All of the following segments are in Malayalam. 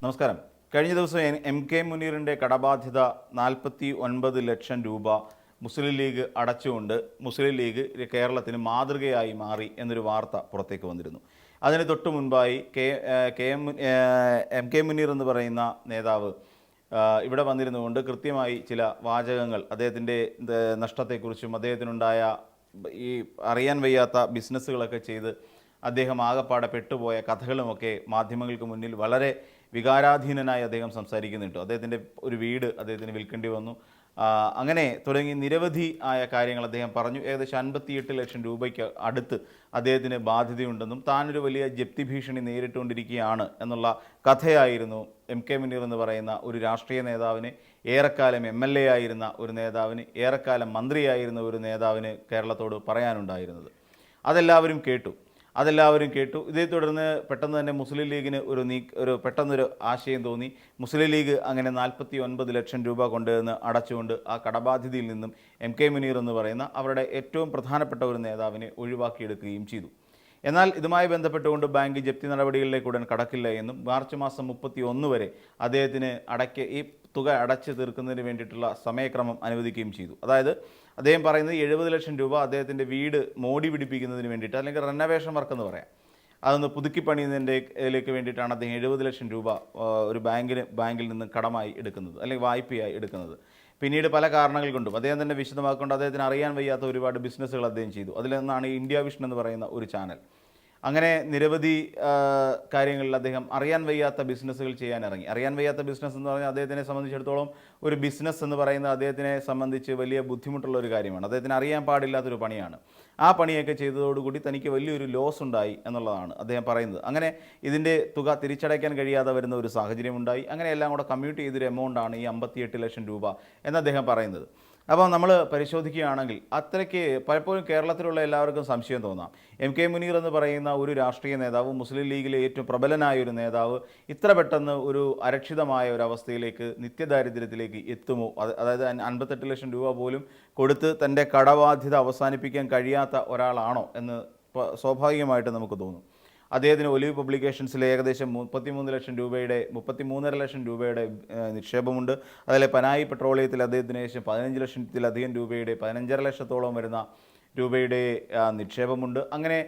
നമസ്കാരം. കഴിഞ്ഞ ദിവസം MK മുനീറിൻ്റെ കടബാധ്യത 49 ലക്ഷം രൂപ മുസ്ലിം ലീഗ് അടച്ചുകൊണ്ട് മുസ്ലിം ലീഗ് കേരളത്തിന് മാതൃകയായി മാറി എന്നൊരു വാർത്ത പുറത്തേക്ക് വന്നിരുന്നു. അതിന് തൊട്ടു മുൻപായി MK മുനീർ എന്ന് പറയുന്ന നേതാവ് ഇവിടെ വന്നിരുന്നുകൊണ്ട് കൃത്യമായി ചില വാചകങ്ങൾ അദ്ദേഹത്തിൻ്റെ നഷ്ടത്തെക്കുറിച്ചും അദ്ദേഹത്തിനുണ്ടായ ഈ അറിയാൻ വയ്യാത്ത ബിസിനസ്സുകളൊക്കെ ചെയ്ത് അദ്ദേഹം ആകപ്പാടെ പെട്ടുപോയ കഥകളുമൊക്കെ മാധ്യമങ്ങൾക്ക് മുന്നിൽ വളരെ വികാരാധീനനായി അദ്ദേഹം സംസാരിക്കുന്നുണ്ട്. അദ്ദേഹത്തിൻ്റെ ഒരു വീട് അദ്ദേഹത്തിന് വിൽക്കേണ്ടി വന്നു, അങ്ങനെ തുടങ്ങി നിരവധി ആയ കാര്യങ്ങൾ അദ്ദേഹം പറഞ്ഞു. ഏകദേശം 58 ലക്ഷം രൂപയ്ക്ക് അടുത്ത് അദ്ദേഹത്തിന് ബാധ്യതയുണ്ടെന്നും താനൊരു വലിയ ജപ്തി ഭീഷണി നേരിട്ടുകൊണ്ടിരിക്കുകയാണ് എന്നുള്ള കഥയായിരുന്നു MK മുനീർ എന്ന് പറയുന്ന ഒരു രാഷ്ട്രീയ നേതാവിന്, ഏറെക്കാലം MLA ആയിരുന്ന ഒരു നേതാവിന്, ഏറെക്കാലം മന്ത്രിയായിരുന്ന ഒരു നേതാവിന് കേരളത്തോട് പറയാനുണ്ടായിരുന്നത്. അതെല്ലാവരും കേട്ടു. ഇതേ തുടർന്ന് പെട്ടെന്ന് തന്നെ മുസ്ലിം ലീഗിന് ഒരു പെട്ടെന്നൊരു ആശയം തോന്നി. മുസ്ലിം ലീഗ് അങ്ങനെ 49 ലക്ഷം രൂപ കൊണ്ടുവന്ന് അടച്ചുകൊണ്ട് ആ കടബാധ്യതയിൽ നിന്നും MK മുനീർ എന്ന് പറയുന്ന അവരുടെ ഏറ്റവും പ്രധാനപ്പെട്ട ഒരു നേതാവിനെ ഒഴിവാക്കിയെടുക്കുകയും ചെയ്തു. എന്നാൽ ഇതുമായി ബന്ധപ്പെട്ടുകൊണ്ട് ബാങ്ക് ജപ്തി നടപടികളിലേക്ക് ഉടൻ കടക്കില്ല എന്നും മാർച്ച് മാസം 31 വരെ അദ്ദേഹത്തിന് ഈ തുക അടച്ചു തീർക്കുന്നതിന് വേണ്ടിയിട്ടുള്ള സമയക്രമം അനുവദിക്കുകയും ചെയ്തു. അതായത് അദ്ദേഹം പറയുന്നത് 70 ലക്ഷം രൂപ അദ്ദേഹത്തിൻ്റെ വീട് മോടി പിടിപ്പിക്കുന്നതിന് വേണ്ടിയിട്ട്, അല്ലെങ്കിൽ റെനോവേഷൻ വർക്ക് എന്ന് പറയാം, അതൊന്ന് പുതുക്കി പണിയുന്നതിലേക്ക് വേണ്ടിയിട്ടാണ് അദ്ദേഹം 70 ലക്ഷം രൂപ ഒരു ബാങ്കിൽ നിന്ന് കടമായി എടുക്കുന്നത്, അല്ലെങ്കിൽ വായ്പയായി എടുക്കുന്നത്. പിന്നീട് പല കാരണങ്ങൾ കൊണ്ടും അദ്ദേഹം തന്നെ വിശദമാക്കൊണ്ട് അദ്ദേഹത്തിന് അറിയാൻ വയ്യാത്ത ഒരുപാട് ബിസിനസ്സുകൾ അദ്ദേഹം ചെയ്തു. അതിലൊന്നാണ് ഇന്ത്യ വിഷൻ എന്ന് പറയുന്ന ഒരു ചാനൽ. അങ്ങനെ നിരവധി കാര്യങ്ങളിൽ അദ്ദേഹം അറിയാൻ വയ്യാത്ത ബിസിനസ്സുകൾ ചെയ്യാൻ ഇറങ്ങി. അറിയാൻ വയ്യാത്ത ബിസിനസ് എന്ന് പറഞ്ഞാൽ അദ്ദേഹത്തിനെ സംബന്ധിച്ചിടത്തോളം ഒരു ബിസിനസ് എന്ന് പറയുന്നത് അദ്ദേഹത്തിനെ സംബന്ധിച്ച് വലിയ ബുദ്ധിമുട്ടുള്ള ഒരു കാര്യമാണ്. അദ്ദേഹത്തിന് അറിയാൻ പാടില്ലാത്തൊരു പണിയാണ്. ആ പണിയൊക്കെ ചെയ്തതോടുകൂടി തനിക്ക് വലിയൊരു ലോസ് ഉണ്ടായി എന്നുള്ളതാണ് അദ്ദേഹം പറയുന്നത്. അങ്ങനെ ഇതിൻ്റെ തുക തിരിച്ചടയ്ക്കാൻ കഴിയാതെ വരുന്ന ഒരു സാഹചര്യമുണ്ടായി. അങ്ങനെ എല്ലാം കൂടെ കമ്മ്യൂട്ട് ചെയ്തൊരു എമൗണ്ടാണ് ഈ 58 ലക്ഷം രൂപ എന്ന് അദ്ദേഹം പറയുന്നത്. അപ്പോൾ നമ്മൾ പരിശോധിക്കുകയാണെങ്കിൽ അത്രയ്ക്ക് പലപ്പോഴും കേരളത്തിലുള്ള എല്ലാവർക്കും സംശയം തോന്നാം. MK മുനീർ എന്ന് പറയുന്ന ഒരു രാഷ്ട്രീയ നേതാവ്, മുസ്ലിം ലീഗിലെ ഏറ്റവും പ്രബലനായ ഒരു നേതാവ് ഇത്ര പെട്ടെന്ന് ഒരു അരക്ഷിതമായ ഒരു അവസ്ഥയിലേക്ക്, നിത്യദാരിദ്ര്യത്തിലേക്ക് എത്തുമോ? അതായത് 58 ലക്ഷം രൂപ പോലും കൊടുത്ത് തൻ്റെ കടബാധ്യത അവസാനിപ്പിക്കാൻ കഴിയാത്ത ഒരാളാണോ എന്ന് സ്വാഭാവികമായിട്ട് നമുക്ക് തോന്നും. അദ്ദേഹത്തിന് ഒലിവ് പബ്ലിക്കേഷൻസിൽ ഏകദേശം 33 ലക്ഷം രൂപയുടെ 33.5 ലക്ഷം രൂപയുടെ നിക്ഷേപമുണ്ട്. അതിലെ പനായി പെട്രോളിയത്തിൽ അദ്ദേഹത്തിന് ഏകദേശം 15 ലക്ഷത്തിലധികം രൂപയുടെ 15.5 ലക്ഷത്തോളം വരുന്ന രൂപയുടെ നിക്ഷേപമുണ്ട്. അങ്ങനെ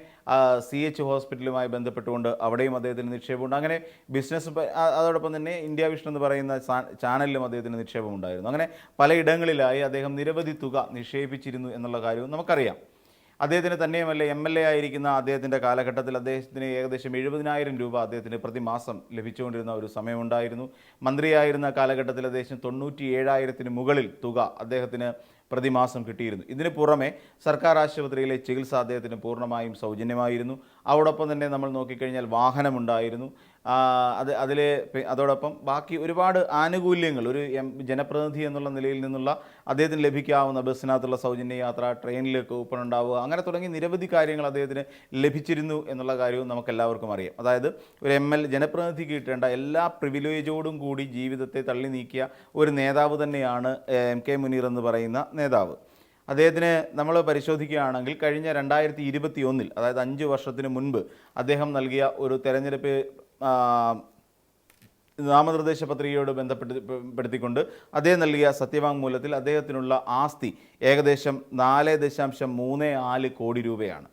CH ഹോസ്പിറ്റലുമായി ബന്ധപ്പെട്ടുകൊണ്ട് അവിടെയും അദ്ദേഹത്തിന് നിക്ഷേപമുണ്ട്. അങ്ങനെ ബിസിനസ്, അതോടൊപ്പം തന്നെ ഇന്ത്യ വിഷൻ എന്ന് പറയുന്ന ചാനലിലും അദ്ദേഹത്തിന് നിക്ഷേപമുണ്ടായിരുന്നു. അങ്ങനെ പലയിടങ്ങളിലായി അദ്ദേഹം നിരവധി തുക നിക്ഷേപിച്ചിരുന്നു എന്നുള്ള കാര്യവും നമുക്കറിയാം. അദ്ദേഹത്തിന് തന്നെയുമല്ല, MLA ആയിരിക്കുന്ന അദ്ദേഹത്തിൻ്റെ കാലഘട്ടത്തിൽ അദ്ദേഹത്തിന് ഏകദേശം 70,000 രൂപ അദ്ദേഹത്തിന് പ്രതിമാസം ലഭിച്ചുകൊണ്ടിരുന്ന ഒരു സമയമുണ്ടായിരുന്നു. മന്ത്രിയായിരുന്ന കാലഘട്ടത്തിൽ അദ്ദേഹം 97,000-ന് മുകളിൽ തുക അദ്ദേഹത്തിന് പ്രതിമാസം കിട്ടിയിരുന്നു. ഇതിന് പുറമെ സർക്കാർ ആശുപത്രിയിലെ ചികിത്സ അദ്ദേഹത്തിന് പൂർണ്ണമായും സൗജന്യമായിരുന്നു. അതോടൊപ്പം തന്നെ നമ്മൾ നോക്കിക്കഴിഞ്ഞാൽ വാഹനമുണ്ടായിരുന്നു. അതോടൊപ്പം ബാക്കി ഒരുപാട് ആനുകൂല്യങ്ങൾ ഒരു ജനപ്രതിനിധി എന്നുള്ള നിലയിൽ നിന്നുള്ള അദ്ദേഹത്തിന് ലഭിക്കാവുന്ന ബസ്സിനകത്തുള്ള സൗജന്യ യാത്ര, ട്രെയിനിൽ കൂപ്പൺ ഉണ്ടാവുക, അങ്ങനെ തുടങ്ങി നിരവധി കാര്യങ്ങൾ അദ്ദേഹത്തിന് ലഭിച്ചിരുന്നു എന്നുള്ള കാര്യവും നമുക്കെല്ലാവർക്കും അറിയാം. അതായത് ഒരു ജനപ്രതിനിധിക്ക് കിട്ടേണ്ട എല്ലാ പ്രിവിലേജോടും കൂടി ജീവിതത്തെ തള്ളി നീക്കിയ ഒരു നേതാവ് തന്നെയാണ് MK മുനീർ എന്ന് പറയുന്ന നേതാവ്. അദ്ദേഹത്തിന് നമ്മൾ പരിശോധിക്കുകയാണെങ്കിൽ കഴിഞ്ഞ 2021, അതായത് 5 വർഷത്തിന് മുൻപ് അദ്ദേഹം നൽകിയ ഒരു തെരഞ്ഞെടുപ്പ് നാമനിർദ്ദേശ പത്രികയോട് ബന്ധപ്പെടുത്തിക്കൊണ്ട് അദ്ദേഹം നൽകിയ സത്യവാങ്മൂലത്തിൽ അദ്ദേഹത്തിനുള്ള ആസ്തി ഏകദേശം 4.34 കോടി രൂപയാണ്.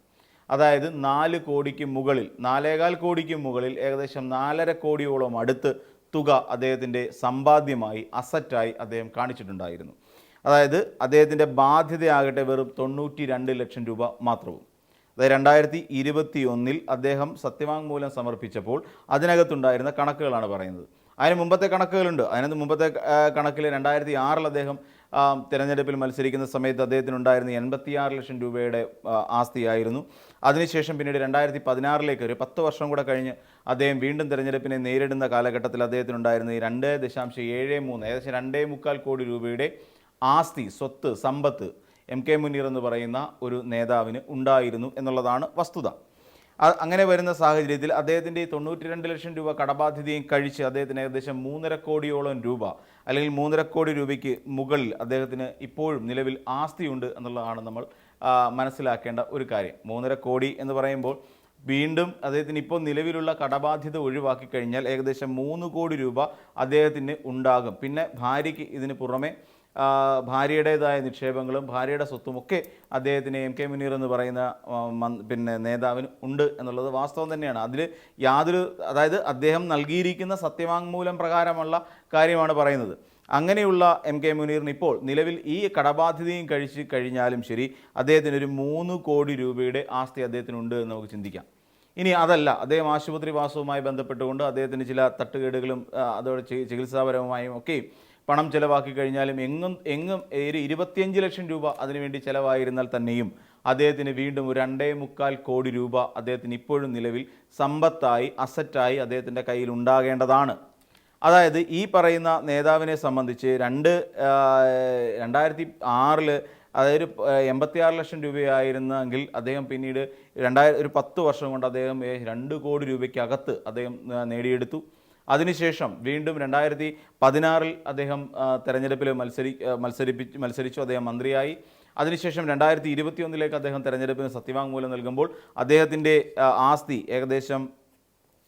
അതായത് 4 കോടിക്ക് മുകളിൽ, 4.25 കോടിക്ക് മുകളിൽ ഏകദേശം 4.5 കോടിയോളം അടുത്ത് തുക അദ്ദേഹത്തിൻ്റെ സമ്പാദ്യമായി, അസറ്റായി അദ്ദേഹം കാണിച്ചിട്ടുണ്ടായിരുന്നു. അതായത് അദ്ദേഹത്തിൻ്റെ ബാധ്യതയാകട്ടെ വെറും 92 ലക്ഷം രൂപ മാത്രവും. അതായത് 2021 അദ്ദേഹം സത്യവാങ്മൂലം സമർപ്പിച്ചപ്പോൾ അതിനകത്തുണ്ടായിരുന്ന കണക്കുകളാണ് പറയുന്നത്. അതിന് മുമ്പത്തെ കണക്കുകളുണ്ട്. മുമ്പത്തെ കണക്കിൽ 2006 അദ്ദേഹം തിരഞ്ഞെടുപ്പിൽ മത്സരിക്കുന്ന സമയത്ത് അദ്ദേഹത്തിനുണ്ടായിരുന്ന 86 ലക്ഷം രൂപയുടെ ആസ്തിയായിരുന്നു. അതിനുശേഷം പിന്നീട് 2016 ഒരു 10 വർഷം കൂടെ കഴിഞ്ഞ് അദ്ദേഹം വീണ്ടും തിരഞ്ഞെടുപ്പിനെ നേരിടുന്ന കാലഘട്ടത്തിൽ അദ്ദേഹത്തിനുണ്ടായിരുന്ന 2.73, ഏകദേശം 2.25 കോടി രൂപയുടെ ആസ്തി, സ്വത്ത്, സമ്പത്ത് MK മുനീർ എന്ന് പറയുന്ന ഒരു നേതാവിന് ഉണ്ടായിരുന്നു എന്നുള്ളതാണ് വസ്തുത. അങ്ങനെ വരുന്ന സാഹചര്യത്തിൽ അദ്ദേഹത്തിൻ്റെ 92 ലക്ഷം രൂപ കടബാധ്യതയും കഴിച്ച് അദ്ദേഹത്തിന് ഏകദേശം 3.5 കോടിയോളം രൂപ, അല്ലെങ്കിൽ 3.5 കോടി രൂപയ്ക്ക് മുകളിൽ അദ്ദേഹത്തിന് ഇപ്പോഴും നിലവിൽ ആസ്തിയുണ്ട് എന്നുള്ളതാണ് നമ്മൾ മനസ്സിലാക്കേണ്ട ഒരു കാര്യം. 3.5 കോടി എന്ന് പറയുമ്പോൾ വീണ്ടും അദ്ദേഹത്തിന് ഇപ്പോൾ നിലവിലുള്ള കടബാധ്യത ഒഴിവാക്കി കഴിഞ്ഞാൽ ഏകദേശം 3 കോടി രൂപ അദ്ദേഹത്തിന് ഉണ്ടാകും. പിന്നെ ഭാര്യയ്ക്ക് ഇതിന് പുറമെ ഭാര്യയുടേതായ നിക്ഷേപങ്ങളും ഭാര്യയുടെ സ്വത്തുമൊക്കെ അദ്ദേഹത്തിന് എം കെ മുനീർ എന്ന് പറയുന്ന പിന്നെ നേതാവിന് ഉണ്ട് എന്നുള്ളത് വാസ്തവം തന്നെയാണ്. അതിൽ യാതൊരു, അതായത് അദ്ദേഹം നൽകിയിരിക്കുന്ന സത്യവാങ്മൂലം പ്രകാരമുള്ള കാര്യമാണ് പറയുന്നത്. അങ്ങനെയുള്ള എം കെ മുനീറിന് ഇപ്പോൾ നിലവിൽ ഈ കടബാധ്യതയും കഴിച്ച് കഴിഞ്ഞാലും ശരി, അദ്ദേഹത്തിനൊരു 3 കോടി രൂപയുടെ ആസ്തി അദ്ദേഹത്തിനുണ്ട് എന്ന് നമുക്ക് ചിന്തിക്കാം. ഇനി അതല്ല, അദ്ദേഹം ആശുപത്രി വാസവുമായി ബന്ധപ്പെട്ടുകൊണ്ട് അദ്ദേഹത്തിന് ചില തട്ടുകേടുകളും അതോടെ ചികിത്സാപരമായും ഒക്കെ പണം ചിലവാക്കി കഴിഞ്ഞാലും എങ്ങും ഒരു 25 ലക്ഷം രൂപ അതിനുവേണ്ടി ചിലവായിരുന്നാൽ തന്നെയും അദ്ദേഹത്തിന് വീണ്ടും ഒരു 2.25 കോടി രൂപ അദ്ദേഹത്തിന് ഇപ്പോഴും നിലവിൽ സമ്പത്തായി, അസറ്റായി അദ്ദേഹത്തിൻ്റെ കയ്യിൽ ഉണ്ടാകേണ്ടതാണ്. അതായത് ഈ പറയുന്ന നേതാവിനെ സംബന്ധിച്ച് 2006 അതായത് 86 ലക്ഷം രൂപയായിരുന്നെങ്കിൽ അദ്ദേഹം പിന്നീട് ഒരു 10 വർഷം കൊണ്ട് അദ്ദേഹം 2 കോടി രൂപയ്ക്കകത്ത് അദ്ദേഹം നേടിയെടുത്തു. അതിനുശേഷം വീണ്ടും 2016 അദ്ദേഹം തെരഞ്ഞെടുപ്പിൽ മത്സരിച്ചു, അദ്ദേഹം മന്ത്രിയായി. അതിനുശേഷം 2021 അദ്ദേഹം തെരഞ്ഞെടുപ്പിന് സത്യവാങ്മൂലം നൽകുമ്പോൾ അദ്ദേഹത്തിൻ്റെ ആസ്തി ഏകദേശം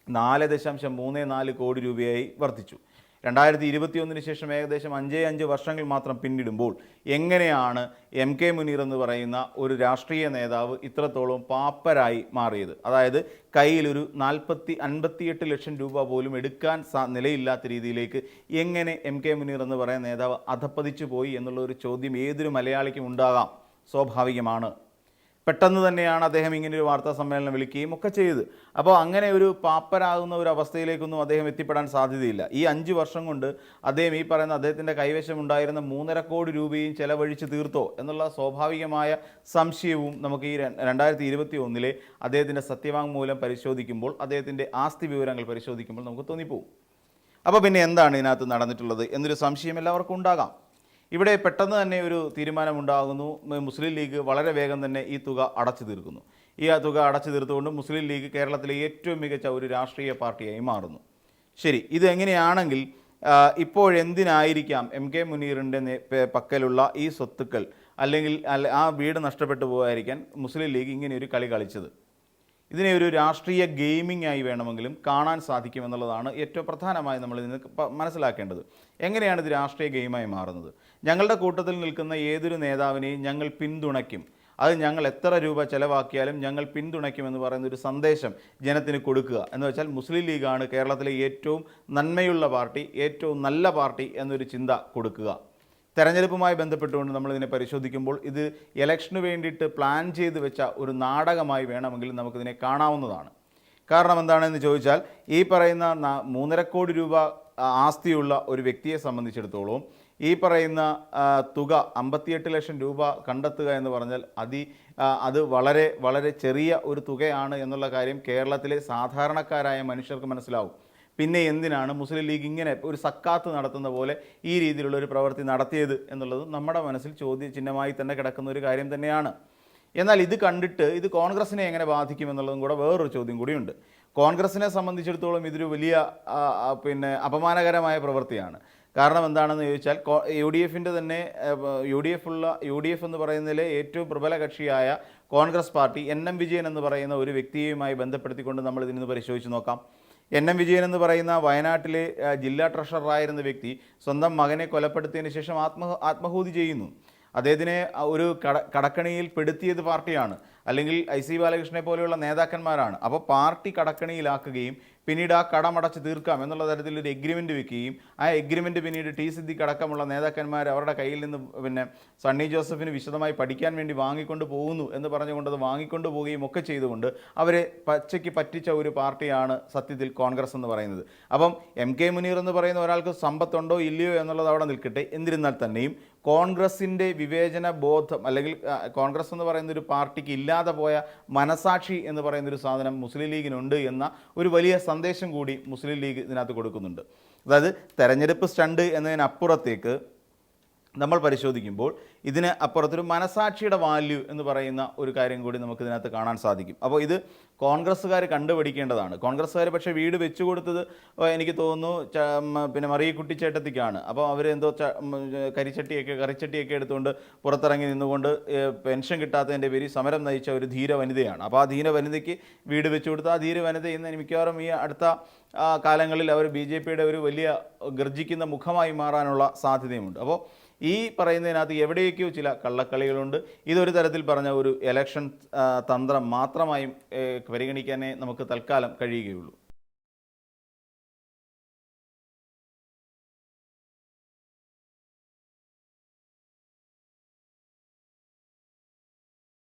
4.34 കോടി രൂപയായി വർദ്ധിച്ചു. 2021 ശേഷം ഏകദേശം 5 വർഷങ്ങൾ മാത്രം പിന്നിടുമ്പോൾ എങ്ങനെയാണ് എം കെ മുനീർ എന്ന് പറയുന്ന ഒരു രാഷ്ട്രീയ നേതാവ് ഇത്രത്തോളം പാപ്പരായി മാറിയത്? അതായത് കയ്യിലൊരു 58 ലക്ഷം രൂപ പോലും എടുക്കാൻ നിലയില്ലാത്ത രീതിയിലേക്ക് എങ്ങനെ എം കെ മുനീർ എന്ന് പറയുന്ന നേതാവ് അധപ്പതിച്ചു പോയി എന്നുള്ള ഒരു ചോദ്യം ഏതൊരു മലയാളിക്കും ഉണ്ടാകാം, സ്വാഭാവികമാണ്. പെട്ടെന്ന് തന്നെയാണ് അദ്ദേഹം ഇങ്ങനെയൊരു വാർത്താ സമ്മേളനം വിളിക്കുകയും ഒക്കെ ചെയ്ത്. അപ്പോൾ അങ്ങനെ ഒരു പാപ്പരാകുന്ന ഒരു അവസ്ഥയിലേക്കൊന്നും അദ്ദേഹം എത്തിപ്പെടാൻ സാധ്യതയില്ല. ഈ 5 വർഷം കൊണ്ട് അദ്ദേഹം ഈ പറയുന്ന അദ്ദേഹത്തിൻ്റെ കൈവശമുണ്ടായിരുന്ന 3.5 കോടി രൂപയും ചെലവഴിച്ച് തീർത്തോ എന്നുള്ള സ്വാഭാവികമായ സംശയവും നമുക്ക് ഈ 2021 അദ്ദേഹത്തിൻ്റെ സത്യവാങ്മൂലം പരിശോധിക്കുമ്പോൾ, അദ്ദേഹത്തിൻ്റെ ആസ്തി വിവരങ്ങൾ പരിശോധിക്കുമ്പോൾ നമുക്ക് തോന്നിപ്പോവും. അപ്പോൾ പിന്നെ എന്താണ് ഇതിനകത്ത് നടന്നിട്ടുള്ളത് എന്നൊരു സംശയം എല്ലാവർക്കും ഉണ്ടാകാം. ഇവിടെ പെട്ടെന്ന് തന്നെ ഒരു തീരുമാനമുണ്ടാകുന്നു. മുസ്ലിം ലീഗ് വളരെ വേഗം തന്നെ ഈ തുക അടച്ചു തീർക്കുന്നു. ഈ തുക അടച്ചു തീർത്തുകൊണ്ട് മുസ്ലിം ലീഗ് കേരളത്തിലെ ഏറ്റവും മികച്ച ഒരു രാഷ്ട്രീയ പാർട്ടിയായി മാറുന്നു. ശരി, ഇത് എങ്ങനെയാണെങ്കിൽ ഇപ്പോഴെന്തിനായിരിക്കാം എം കെ മുനീറിൻ്റെ പക്കലുള്ള ഈ സ്വത്തുക്കൾ അല്ലെങ്കിൽ ആ വീട് നഷ്ടപ്പെട്ടു പോകാതിരിക്കാൻ മുസ്ലിം ലീഗ് ഇങ്ങനെ ഒരു കളി കളിച്ചത്? ഇതിനെ ഒരു രാഷ്ട്രീയ ഗെയിമിംഗ് ആയി വേണമെങ്കിലും കാണാൻ സാധിക്കുമെന്നുള്ളതാണ് ഏറ്റവും പ്രധാനമായി നമ്മൾ ഇതിന് മനസ്സിലാക്കേണ്ടത്. എങ്ങനെയാണ് ഇത് രാഷ്ട്രീയ ഗെയിമായി മാറുന്നത്? ഞങ്ങളുടെ കൂട്ടത്തിൽ നിൽക്കുന്ന ഏതൊരു നേതാവിനെയും ഞങ്ങൾ പിന്തുണയ്ക്കും, അത് ഞങ്ങൾ എത്ര രൂപ ചിലവാക്കിയാലും ഞങ്ങൾ പിന്തുണയ്ക്കുമെന്ന് പറയുന്ന ഒരു സന്ദേശം ജനത്തിന് കൊടുക്കുക എന്ന് വെച്ചാൽ മുസ്ലിം ലീഗാണ് കേരളത്തിലെ ഏറ്റവും നന്മയുള്ള പാർട്ടി, ഏറ്റവും നല്ല പാർട്ടി എന്നൊരു ചിന്ത കൊടുക്കുക. തെരഞ്ഞെടുപ്പുമായി ബന്ധപ്പെട്ടുകൊണ്ട് നമ്മളിതിനെ പരിശോധിക്കുമ്പോൾ ഇത് ഇലക്ഷന് വേണ്ടിയിട്ട് പ്ലാൻ ചെയ്ത് വെച്ച ഒരു നാടകമായി വേണമെങ്കിൽ നമുക്കിതിനെ കാണാവുന്നതാണ്. കാരണം എന്താണെന്ന് ചോദിച്ചാൽ, ഈ പറയുന്ന 3.5 കോടി രൂപ ആസ്തിയുള്ള ഒരു വ്യക്തിയെ സംബന്ധിച്ചിടത്തോളം ഈ പറയുന്ന തുക 58 ലക്ഷം രൂപ കണ്ടെത്തുക എന്ന് പറഞ്ഞാൽ അത് വളരെ വളരെ ചെറിയ ഒരു തുകയാണ് എന്നുള്ള കാര്യം കേരളത്തിലെ സാധാരണക്കാരായ മനുഷ്യർക്ക് മനസ്സിലാവും. പിന്നെ എന്തിനാണ് മുസ്ലിം ലീഗ് ഇങ്ങനെ ഒരു സക്കാത്ത് നടത്തുന്ന പോലെ ഈ രീതിയിലുള്ള ഒരു പ്രവൃത്തി നടത്തിയത് എന്നുള്ളത് നമ്മുടെ മനസ്സിൽ ചോദ്യചിഹ്നമായി തന്നെ കിടക്കുന്ന ഒരു കാര്യം തന്നെയാണ്. എന്നാൽ ഇത് കണ്ടിട്ട് ഇത് കോൺഗ്രസിനെ എങ്ങനെ ബാധിക്കുമെന്നുള്ളതും കൂടെ വേറൊരു ചോദ്യം കൂടിയുണ്ട്. കോൺഗ്രസിനെ സംബന്ധിച്ചിടത്തോളം ഇതൊരു വലിയ അപമാനകരമായ പ്രവൃത്തിയാണ്. കാരണം എന്താണെന്ന് ചോദിച്ചാൽ, UDFിൻ്റെ തന്നെ UDF എന്ന് പറയുന്നതിലെ ഏറ്റവും പ്രബല കക്ഷിയായ കോൺഗ്രസ് പാർട്ടി NM വിജയൻ എന്ന് പറയുന്ന ഒരു വ്യക്തിയുമായി ബന്ധപ്പെടുത്തിക്കൊണ്ട് നമ്മൾ ഇതിന് പരിശോധിച്ച് നോക്കാം. NM വിജയൻ എന്ന് പറയുന്ന വയനാട്ടിലെ ജില്ലാ ട്രഷററായിരുന്ന വ്യക്തി സ്വന്തം മകനെ കൊലപ്പെടുത്തിയതിന് ശേഷം ആത്മഹൂതി ചെയ്യുന്നു. അദ്ദേഹത്തിനെ ഒരു കടക്കണിയിൽ പെടുത്തിയത് പാർട്ടിയാണ്, അല്ലെങ്കിൽ IC ബാലകൃഷ്ണനെ പോലെയുള്ള നേതാക്കന്മാരാണ്. അപ്പോൾ പാർട്ടി കടക്കണിയിലാക്കുകയും പിന്നീട് ആ കടമടച്ച് തീർക്കാം എന്നുള്ള തരത്തിലൊരു എഗ്രിമെൻറ്റ് വെക്കുകയും ആ എഗ്രിമെൻറ്റ് പിന്നീട് ടി സിദ്ദിഖ് അടക്കമുള്ള നേതാക്കന്മാർ അവരുടെ കയ്യിൽ നിന്ന് സണ്ണി ജോസഫിന് വിശദമായി പഠിക്കാൻ വേണ്ടി വാങ്ങിക്കൊണ്ട് പോകുന്നു എന്ന് പറഞ്ഞുകൊണ്ട് അത് വാങ്ങിക്കൊണ്ട് പോവുകയും ഒക്കെ ചെയ്തുകൊണ്ട് അവരെ പച്ചയ്ക്ക് പറ്റിച്ച ഒരു പാർട്ടിയാണ് സത്യത്തിൽ കോൺഗ്രസ് എന്ന് പറയുന്നത്. അപ്പം എം കെ മുനീർ എന്ന് പറയുന്ന ഒരാൾക്ക് സമ്പത്തുണ്ടോ ഇല്ലയോ എന്നുള്ളത് അവിടെ നിൽക്കട്ടെ. എന്നിരുന്നാൽ തന്നെയും കോൺഗ്രസിൻ്റെ വിവേചന ബോധം, അല്ലെങ്കിൽ കോൺഗ്രസ് എന്ന് പറയുന്ന ഒരു പാർട്ടിക്ക് ഇല്ലാതെ പോയ മനസാക്ഷി എന്ന് പറയുന്നൊരു സാധനം മുസ്ലിം ലീഗിനുണ്ട് എന്ന ഒരു വലിയ സന്ദേശം കൂടി മുസ്ലിം ലീഗ് ഇതിനകത്ത് കൊടുക്കുന്നുണ്ട്. അതായത് തെരഞ്ഞെടുപ്പ് സ്റ്റണ്ട് എന്നതിനപ്പുറത്തേക്ക് നമ്മൾ പരിശോധിക്കുമ്പോൾ ഇതിന് അപ്പുറത്തൊരു മനസാക്ഷിയുടെ വാല്യൂ എന്ന് പറയുന്ന ഒരു കാര്യം കൂടി നമുക്ക് ഇതിനകത്ത് കാണാൻ സാധിക്കും. അപ്പോൾ ഇത് കോൺഗ്രസ്സുകാർ കണ്ടുപിടിക്കേണ്ടതാണ്. കോൺഗ്രസ്സുകാർ പക്ഷേ വീട് വെച്ചു കൊടുത്തത് എനിക്ക് തോന്നുന്നു പിന്നെ മറിയക്കുട്ടി ചേട്ടത്തിക്കാണ്. അപ്പോൾ അവരെന്തോ കറിച്ചട്ടിയൊക്കെ എടുത്തുകൊണ്ട് പുറത്തിറങ്ങി നിന്നുകൊണ്ട് പെൻഷൻ കിട്ടാത്തതിൻ്റെ പേരിൽ സമരം നയിച്ച ഒരു ധീര വനിതയാണ്. അപ്പോൾ ആ ധീര വനിതയ്ക്ക് വീട് വെച്ചു കൊടുത്ത ആ ധീര വനിത ഇന്ന് മിക്കവാറും ഈ അടുത്ത കാലങ്ങളിൽ അവർ BJPയുടെ ഒരു വലിയ ഗർജിക്കുന്ന മുഖമായി മാറാനുള്ള സാധ്യതയുമുണ്ട്. അപ്പോൾ ഈ പറയുന്നതിനകത്ത് എവിടെയൊക്കെയോ ചില കള്ളക്കളികളുണ്ട്. ഇതൊരു തരത്തിൽ പറഞ്ഞ ഒരു ഇലക്ഷൻ തന്ത്രം മാത്രമായും പരിഗണിക്കാനേ നമുക്ക് തൽക്കാലം കഴിയുകയുള്ളൂ.